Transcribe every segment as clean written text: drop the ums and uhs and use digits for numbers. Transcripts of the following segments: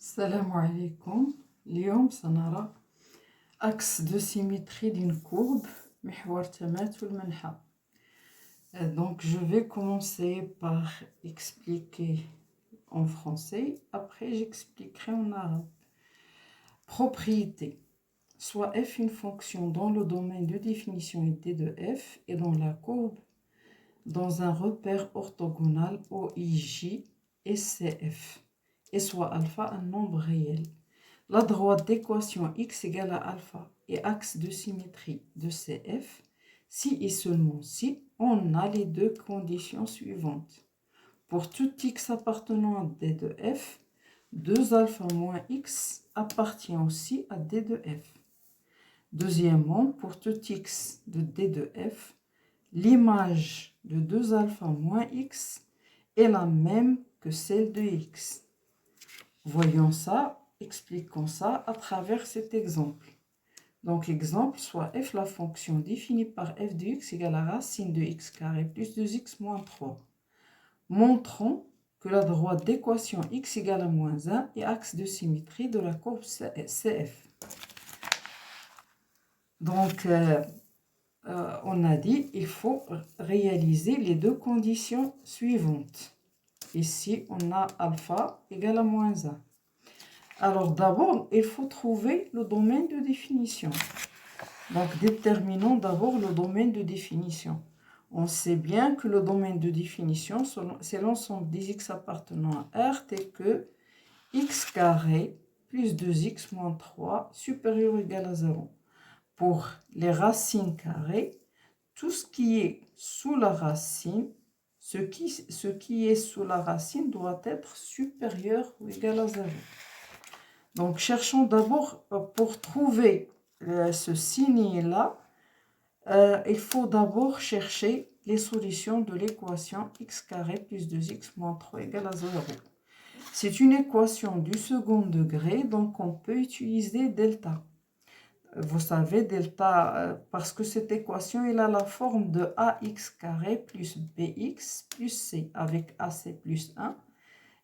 Salam alaikum. اليوم سنرى axe de symétrie d'une courbe محور تماثل المنحى. Donc je vais commencer par expliquer en français, après j'expliquerai en arabe. Propriété. Soit f une fonction dont le domaine de définition est d de f et dans la courbe dans un repère orthogonal OIJ et CF, et soit alpha un nombre réel. La droite d'équation x égale à alpha et axe de symétrie de CF si et seulement si on a les deux conditions suivantes. Pour tout x appartenant à d de f, 2 alpha moins x appartient aussi à d de f. Deuxièmement, pour tout x de d de f, l'image de 2 alpha moins x est la même que celle de x. Voyons ça, expliquons ça à travers cet exemple. Donc, exemple, soit f la fonction définie par f de x égale à racine de x carré plus 2x moins 3. Montrons que la droite d'équation x égale à moins 1 est axe de symétrie de la courbe CF. Donc, on a dit il faut réaliser les deux conditions suivantes. Ici, on a alpha égale à moins 1. Alors d'abord, il faut trouver le domaine de définition. Donc déterminons d'abord le domaine de définition. On sait bien que le domaine de définition, c'est l'ensemble des x appartenant à R tel que x carré plus 2x moins 3 supérieur ou égal à 0. Pour les racines carrées, tout ce qui est sous la racine, ce qui est sous la racine doit être supérieur ou égal à 0. Donc, cherchons d'abord, pour trouver ce signe-là, il faut d'abord chercher les solutions de l'équation x carré plus 2x moins 3 égale à 0. C'est une équation du second degré, donc on peut utiliser delta. Vous savez, delta, parce que cette équation, elle a la forme de ax carré plus bx plus c, avec a c'est plus 1,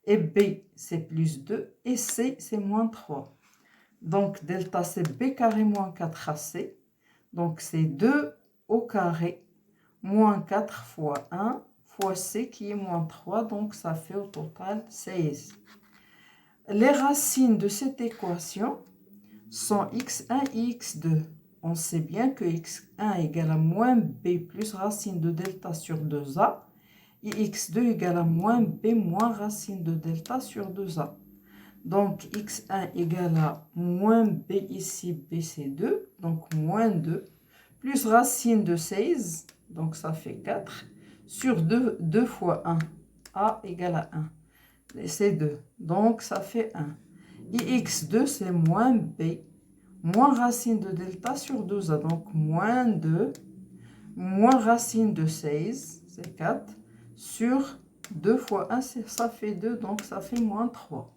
et b c'est plus 2, et c c'est moins 3. Donc, delta c'est b carré moins 4ac, donc c'est 2 au carré moins 4 fois 1 fois c qui est moins 3, donc ça fait au total 16. Les racines de cette équation sont x1 et x2. On sait bien que x1 égale à moins b plus racine de delta sur 2a et x2 égale à moins b moins racine de delta sur 2a. Donc x1 égale à moins b ici, b c'est 2, donc moins 2, plus racine de 16, donc ça fait 4, sur 2, 2 fois 1, a égale à 1, c'est 2, donc ça fait 1. Et x2 c'est moins b, moins racine de delta sur 2a, donc moins 2, moins racine de 16, c'est 4, sur 2 fois 1, ça fait 2, donc ça fait moins 3.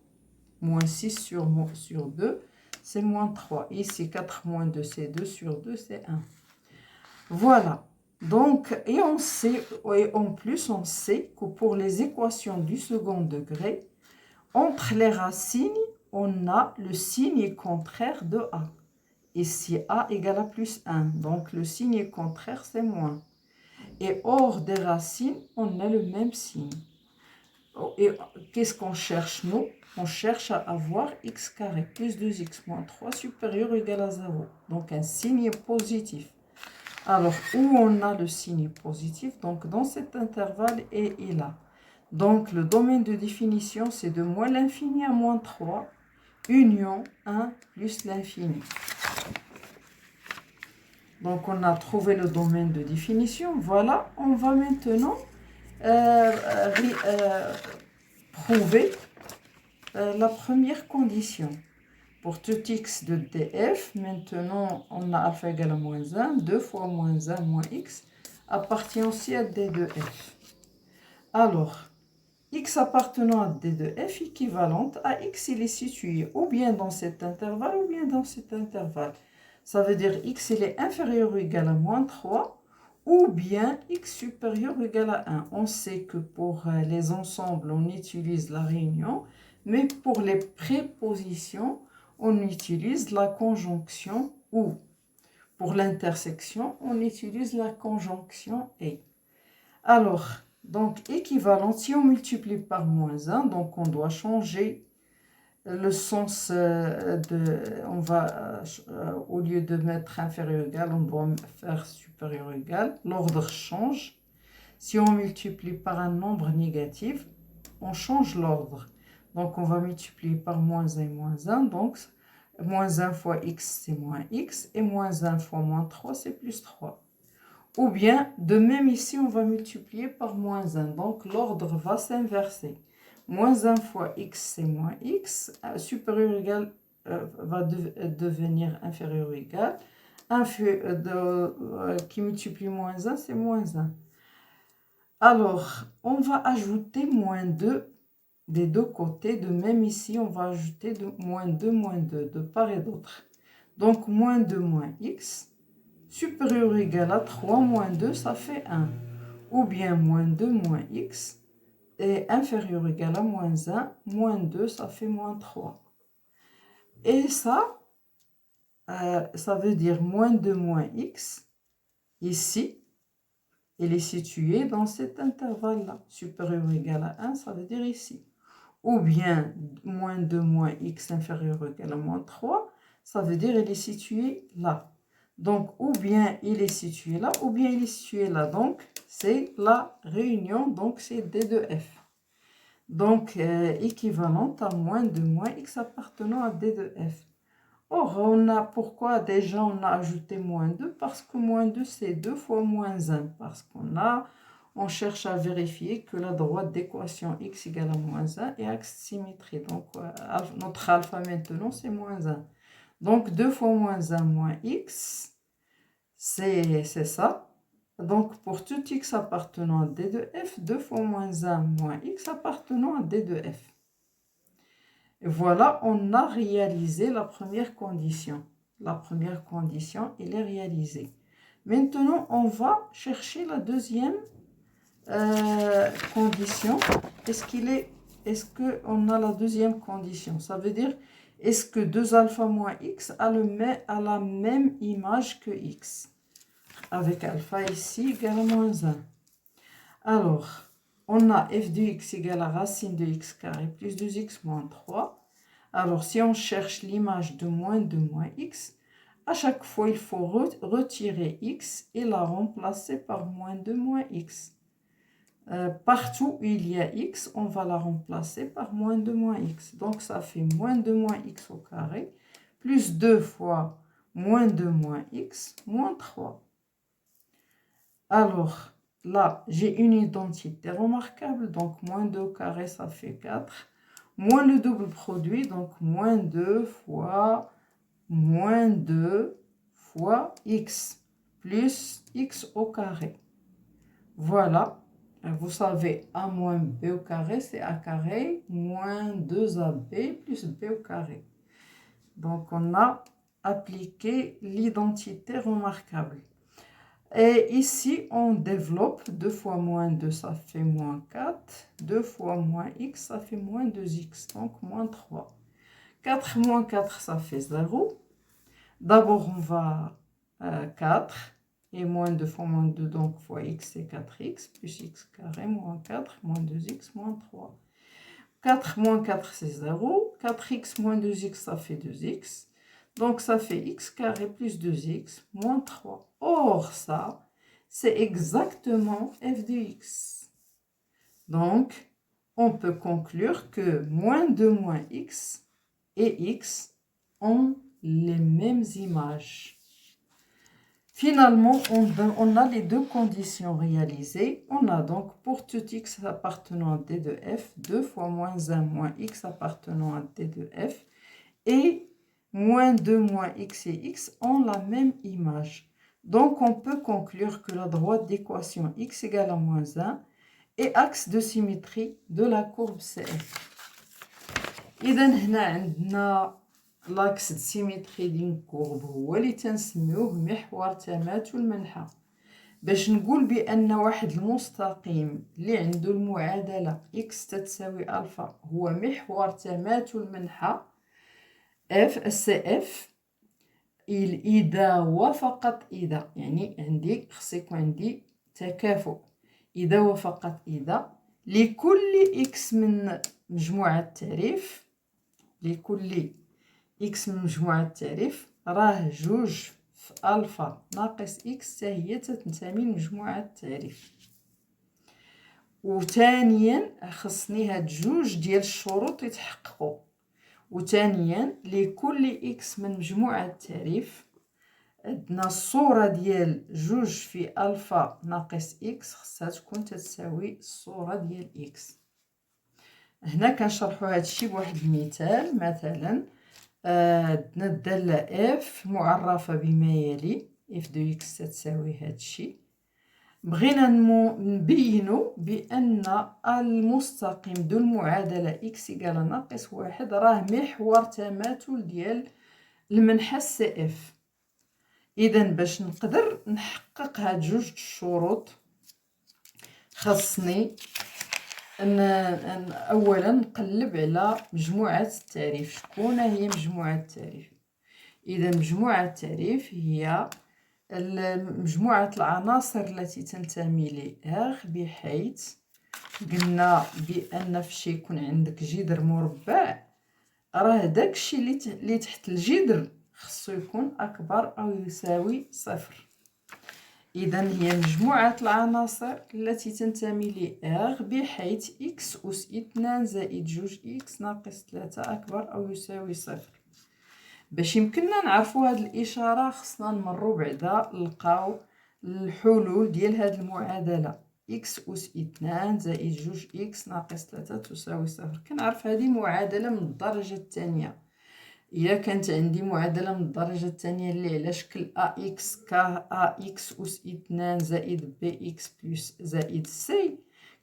Moins 6 sur 2, c'est moins 3. Ici, 4 moins 2, c'est 2 sur 2, c'est 1. Voilà. Donc, et on sait, et en plus, on sait que pour les équations du second degré, entre les racines, on a le signe contraire de A. Ici, A égale à plus 1. Donc, le signe contraire, c'est moins. Et hors des racines, on a le même signe. Et qu'est-ce qu'on cherche, nous? On cherche à avoir x carré plus 2x moins 3 supérieur ou égal à 0. Donc, un signe positif. Alors, où on a le signe positif? Donc, dans cet intervalle et là. Donc, le domaine de définition, c'est de moins l'infini à moins 3, union 1 plus l'infini. Donc, on a trouvé le domaine de définition. Voilà, on va maintenant prouver la première condition. Pour tout x de df, maintenant, on a alpha égale à moins 1, 2 fois moins 1 moins x appartient aussi à d de f. Alors, x appartenant à d de f équivalente à x, il est situé ou bien dans cet intervalle ou bien dans cet intervalle. Ça veut dire x, il est inférieur ou égal à moins 3 ou bien x supérieur ou égal à 1. On sait que pour les ensembles, on utilise la réunion. Mais pour les prépositions, on utilise la conjonction ou. Pour l'intersection, on utilise la conjonction et. Alors, donc équivalent, si on multiplie par moins 1, donc on doit changer le sens on va, au lieu de mettre inférieur égal, on doit faire supérieur égal. L'ordre change. Si on multiplie par un nombre négatif, on change l'ordre. Donc, on va multiplier par moins 1 et moins 1. Donc, moins 1 fois x, c'est moins x. Et moins 1 fois moins 3, c'est plus 3. Ou bien, de même ici, on va multiplier par moins 1. Donc, l'ordre va s'inverser. Moins 1 fois x, c'est moins x. Supérieur égal va devenir inférieur ou égal. Qui multiplie moins 1, c'est moins 1. Alors, on va ajouter moins 2 des deux côtés. De même ici, on va ajouter moins 2, de part et d'autre. Donc, moins 2 moins x, supérieur ou égal à 3 moins 2, ça fait 1. Ou bien moins 2 moins x, et inférieur ou égal à moins 1, moins 2, ça fait moins 3. Et ça veut dire moins 2 moins x, ici, il est situé dans cet intervalle-là. Supérieur ou égal à 1, ça veut dire ici. Ou bien, moins 2 moins x inférieur ou égal à moins 3, ça veut dire il est situé là. Donc, ou bien il est situé là, ou bien il est situé là. Donc, c'est la réunion, donc c'est D de F. Donc, équivalente à moins 2 moins x appartenant à D de F. Or, pourquoi déjà on a ajouté moins 2? Parce que moins 2, c'est 2 fois moins 1. Parce on cherche à vérifier que la droite d'équation x égale à moins 1 est axe de symétrie. Donc, notre alpha maintenant, c'est moins 1. Donc, 2 fois moins 1 moins x, c'est ça. Donc, pour tout x appartenant à D de F, 2 fois moins 1 moins x appartenant à D de F. Et voilà, on a réalisé la première condition. La première condition, elle est réalisée. Maintenant, on va chercher la deuxième condition. Est-ce qu'on a la deuxième condition? Ça veut dire, est-ce que 2 alpha moins x a la même image que x? Avec alpha ici égale à moins 1. Alors, on a f de x égale à racine de x carré plus 2x moins 3. Alors, si on cherche l'image de moins 2 moins x, à chaque fois, il faut retirer x et la remplacer par moins 2 moins x. Partout où il y a x, on va la remplacer par moins 2 moins x. Donc, ça fait moins 2 moins x au carré, plus 2 fois moins 2 moins x, moins 3. Alors, là, j'ai une identité remarquable. Donc, moins 2 au carré, ça fait 4. Moins le double produit, donc moins 2 fois moins 2 fois x, plus x au carré. Voilà. Vous savez, a moins b au carré, c'est a carré, moins 2ab plus b au carré. Donc, on a appliqué l'identité remarquable. Et ici, on développe 2 fois moins 2, ça fait moins 4. 2 fois moins x, ça fait moins 2x, donc moins 3. 4 moins 4, ça fait 0. D'abord, on va 4. Et moins 2 fois moins 2, donc fois x, c'est 4x, plus x carré, moins 4, moins 2x, moins 3. 4 moins 4, c'est 0. 4x moins 2x, ça fait 2x. Donc, ça fait x carré plus 2x, moins 3. Or, ça, c'est exactement f de x. Donc, on peut conclure que moins 2 moins x et x ont les mêmes images. Finalement, on a les deux conditions réalisées. On a donc pour tout x appartenant à D de F, 2 fois moins 1 moins x appartenant à D de F. Et moins 2 moins x et x ont la même image. Donc, on peut conclure que la droite d'équation x égale à moins 1 est axe de symétrie de la courbe CF. إذا هنا عندنا l'axe de symétrie d'une courbe هو اللي تنسميوه محور تماثل منحى. باش نقول بأن واحد المستقيم اللي عنده المعادلة x تتساوي ألفا هو محور تماثل منحى f الCF إذا وفقط إذا، يعني خص يكون عندي تكافؤ إذا وفقط إذا لكل x من مجموعة التعريف، لكل x من مجموعة التعريف راه جوج في ألفا ناقص x حتى هي تنتمي لمجموعة التعريف. وثانيا خصني هاد جوج ديال الشروط يتحققوا. وثانيا لكل x من مجموعة التعريف عندنا الصورة ديال جوج في ألفا ناقص x خصها تكون تتساوي الصورة ديال x. هنا كنشرحو هادشي بواحد المثال. مثلا عندنا الدالة f معرفة بما يلي f دو x تتساوي هادشي. بغينا نبينو بأن المستقيم ذو المعادلة x إيكال ناقص واحد راه محور تماثل ديال المنحى CF. إذا باش نقدر نحقق هاد جوج الشروط خاصني أولا نقلب على مجموعة التعريف. شكون هي مجموعة التعريف؟ إذا مجموعة التعريف هي مجموعة العناصر التي تنتمي ل R، بحيث قلنا بأن فاش يكون عندك جذر مربع راه داكشي اللي تحت الجذر خصو يكون أكبر أو يساوي صفر. إذا هي مجموعة العناصر التي تنتمي ل R بحيث x أس 2 زائد جوج x ناقص 3 أكبر أو يساوي صفر. باش يمكننا نعرفوا هاد الإشارة خصنا نمروا بعدا نلقاو الحلول ديال هاد المعادلة x أس 2 زائد جوج x ناقص 3 تساوي صفر. كنعرف هذه معادلة من الدرجة الثانية. إلا كانت عندي معادلة من الدرجة الثانية اللي على شكل ax ك ax أس 2 زائد bx بلس زائد c،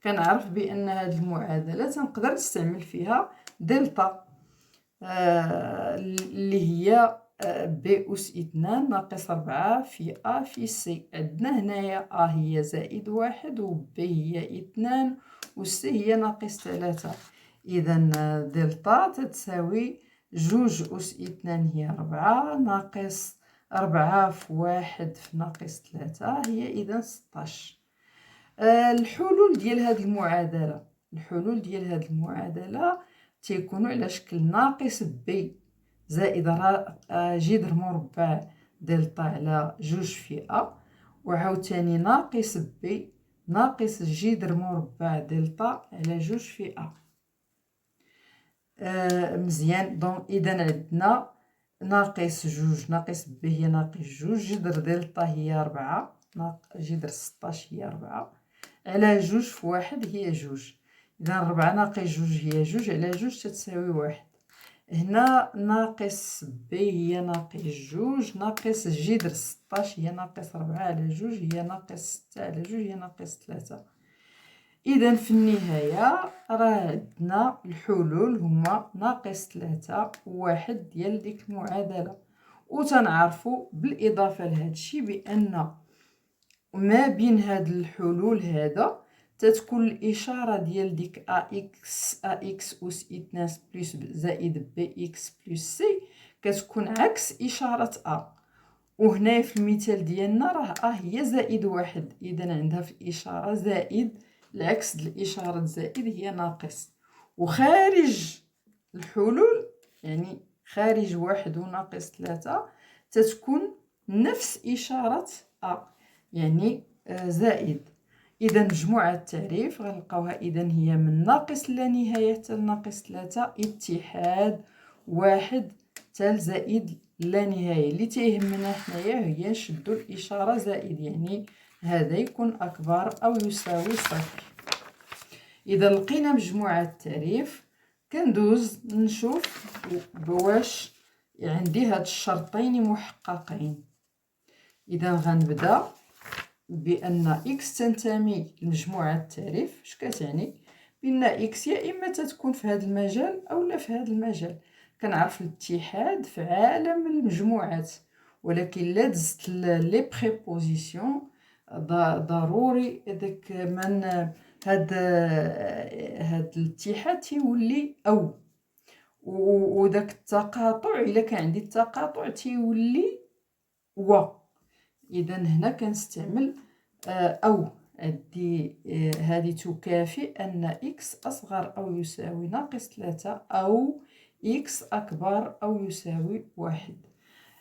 كنعرف بأن هاد المعادلة تنقدر نستعمل فيها دلتا اللي هي b أس 2 ناقص 4 في a في c. عندنا هنايا a هي زائد واحد و b هي 2 و c هي ناقص 3. إذا دلتا تتساوي جوج أس 2 هي 4 ناقص 4 في واحد في ناقص 3 هي إذا 16. الحلول ديال هاد المعادلة، الحلول ديال هاد المعادلة تيكونوا على شكل ناقص بي زائد جذر مربع دلتا على جوج في أ، وعاوتاني ناقص بي ناقص جذر مربع دلتا على جوج في أ. مزيان. دونك إذا عندنا ناقص جوج ناقص بي هي ناقص جوج، جذر دلتا هي 4، جذر 16 هي 4 على جوج في واحد هي جوج. إذا 4 ناقص جوج هي جوج على جوج تتساوي واحد. هنا ناقص بي هي ناقص جوج ناقص جذر 16 هي ناقص 4 على جوج هي ناقص 6 على جوج هي ناقص 3. إذا في النهاية راه عندنا الحلول هما ناقص 3 وواحد ديال ديك المعادلة. وتنعرفوا بالإضافة لهادشي بأن ما بين هاد الحلول هذا تتكون الإشارة ديال ديك ax أس 2 بلس زائد bx بلس c كتكون عكس إشارة a. وهنا في المثال ديالنا راه a هي زائد واحد، إذا عندها في الإشارة زائد، العكس د الإشارة زائد هي ناقص. وخارج الحلول يعني خارج واحد وناقص 3 تتكون نفس إشارة a يعني زائد. إذا مجموعة التعريف غنلقاوها إذا هي من ناقص لا نهاية حتى لناقص 3 اتحاد واحد حتى لزائد لا نهاية. اللي تيهمنا حنايا هي نشدو الإشارة زائد، يعني هذا يكون أكبر أو يساوي صفر. إذا لقينا مجموعة التعريف كندوز نشوف بواش عندي هاد الشرطين محققين. إذا غنبدا بأن إكس تنتمي لمجموعة التعريف. اش كتعني؟ بأن إكس يا إما تتكون في هذا المجال أو لا في هذا المجال. كنعرف الاتحاد في عالم المجموعات، ولكن لا دزت لي بريبوزيسيون ضروري داك من هاد الاتحاد تيولي أو، وداك التقاطع إلا كان عندي التقاطع تيولي و. إذا هنا كنستعمل أو. هذه تكافئ أن إكس أصغر أو يساوي ناقص 3 أو إكس أكبر أو يساوي 1.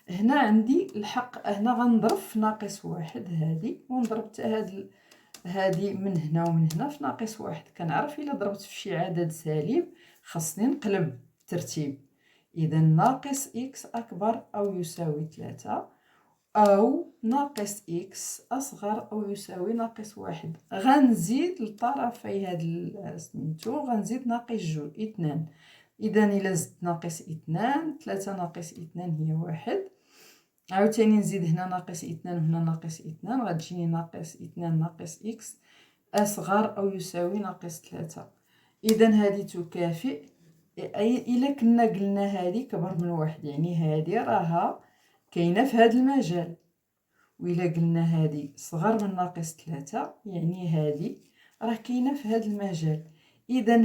هنا عندي الحق، هنا غنضرب في ناقص 1 هذه، ونضرب حتى هذه من هنا ومن هنا في ناقص 1. كنعرف إلا ضربت في شي عدد سالب خاصني نقلب الترتيب. إذا ناقص إكس أكبر أو يساوي 3 أو ناقص إكس أصغر أو يساوي ناقص 1. غنزيد لطرفي هاد سميتو، غنزيد ناقص 2. إذا إلا زدت ناقص 2، 3 ناقص 2 هي 1. عاوتاني نزيد هنا ناقص 2 وهنا ناقص 2، غتجيني ناقص 2 ناقص إكس أصغر أو يساوي ناقص 3. إذا هذه تكافئ، إلا كنا قلنا هذه كبر من 1 يعني هذه راها كاينه في هذا المجال، وإلا قلنا هذه صغر من ناقص 3 يعني هذه راه كاينه في هذا المجال. إذا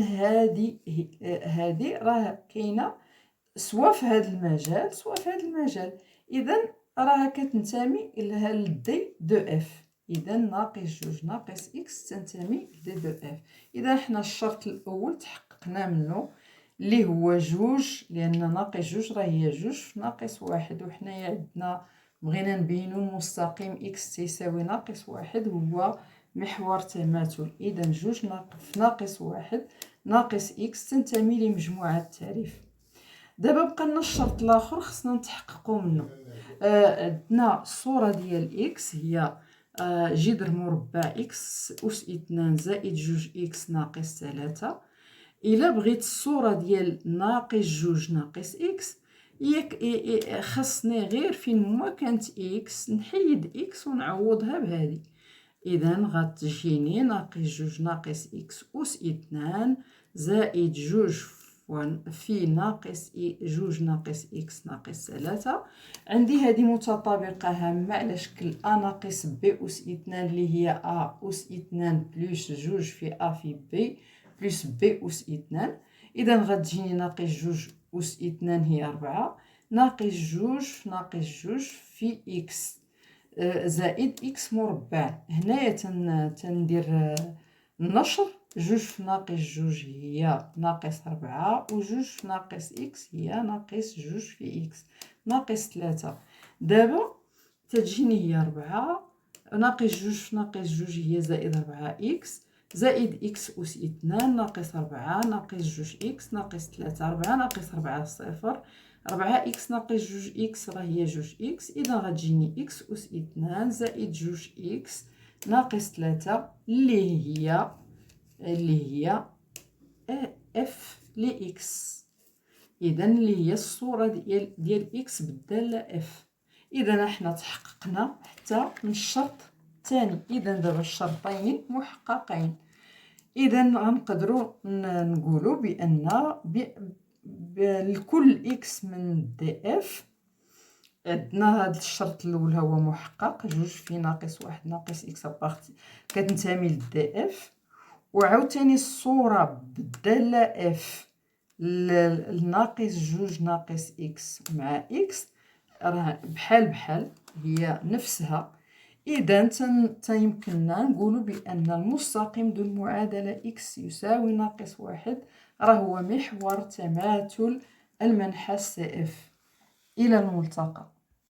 هذه راه كاينه سوا في هذا المجال سوا في هذا المجال. إذا راها كتنتمي إلى دي دو اف. إذا ناقص 2 ناقص إكس تنتمي لدي دو اف. إذا حنا الشرط الأول تحققنا منه اللي هو 2، لأن ناقص 2 راه هي 2 في ناقص 1، وحنايا عندنا بغينا نبينو المستقيم إكس تيساوي ناقص 1 هو محور تماثل. إذا 2 في ناقص 1 ناقص إكس تنتمي لمجموعة التعريف. دابا بقى لنا الشرط الاخر خصنا نتحققوا منه. عندنا الصوره ديال اكس هي جذر مربع اكس اس 2 زائد 2 اكس ناقص 3. الا بغيت الصوره ديال ناقص 2 ناقص اكس خصني غير فين ما كانت اكس نحيد اكس ونعوضها بهذه. اذا غتجيني ناقص 2 ناقص اكس اس 2 زائد 2 في ناقص 2 ناقص إكس ناقص 3. عندي هذه متطابقة هامة على شكل أ ناقص بي أس 2 اللي هي أ أس 2 بلس 2 في أ في بي بلس بي أس 2. إذا غتجيني ناقص 2 أس 2 هي 4 ناقص 2 في ناقص 2 في إكس زائد إكس مربع. هنايا تندير النشر. 2 في ناقص 2 هي ناقص 4، و 2 في ناقص إكس هي ناقص 2 في إكس ناقص 3. دابا تجيني هي 4 ناقص 2 في ناقص 2 هي زائد 4 إكس زائد إكس أس 2 ناقص 4 ناقص 2 إكس ناقص 3. 4 ناقص 4 صفر، 4 إكس ناقص 2 إكس راه هي 2 إكس. إذا غتجيني إكس أس 2 زائد 2 إكس ناقص 3 اللي هي اف لإكس. إذا اللي هي الصورة ديال إكس بالدالة اف. إذا احنا تحققنا حتى من الشرط الثاني. إذا دابا الشرطين محققين. إذا غنقدروا نقولوا بأن لكل إكس من دي اف عندنا هذا الشرط الأول هو محقق. 2 في ناقص 1 ناقص إكس كتنتمي لدي اف. وعاوتاني الصورة بالدالة اف الناقص 2 ناقص إكس مع إكس راه بحال هي نفسها. إذا يمكننا نقولوا بأن المستقيم ذو المعادلة إكس يساوي ناقص 1 راه هو محور تماثل المنحى سي اف. إلى الملتقى.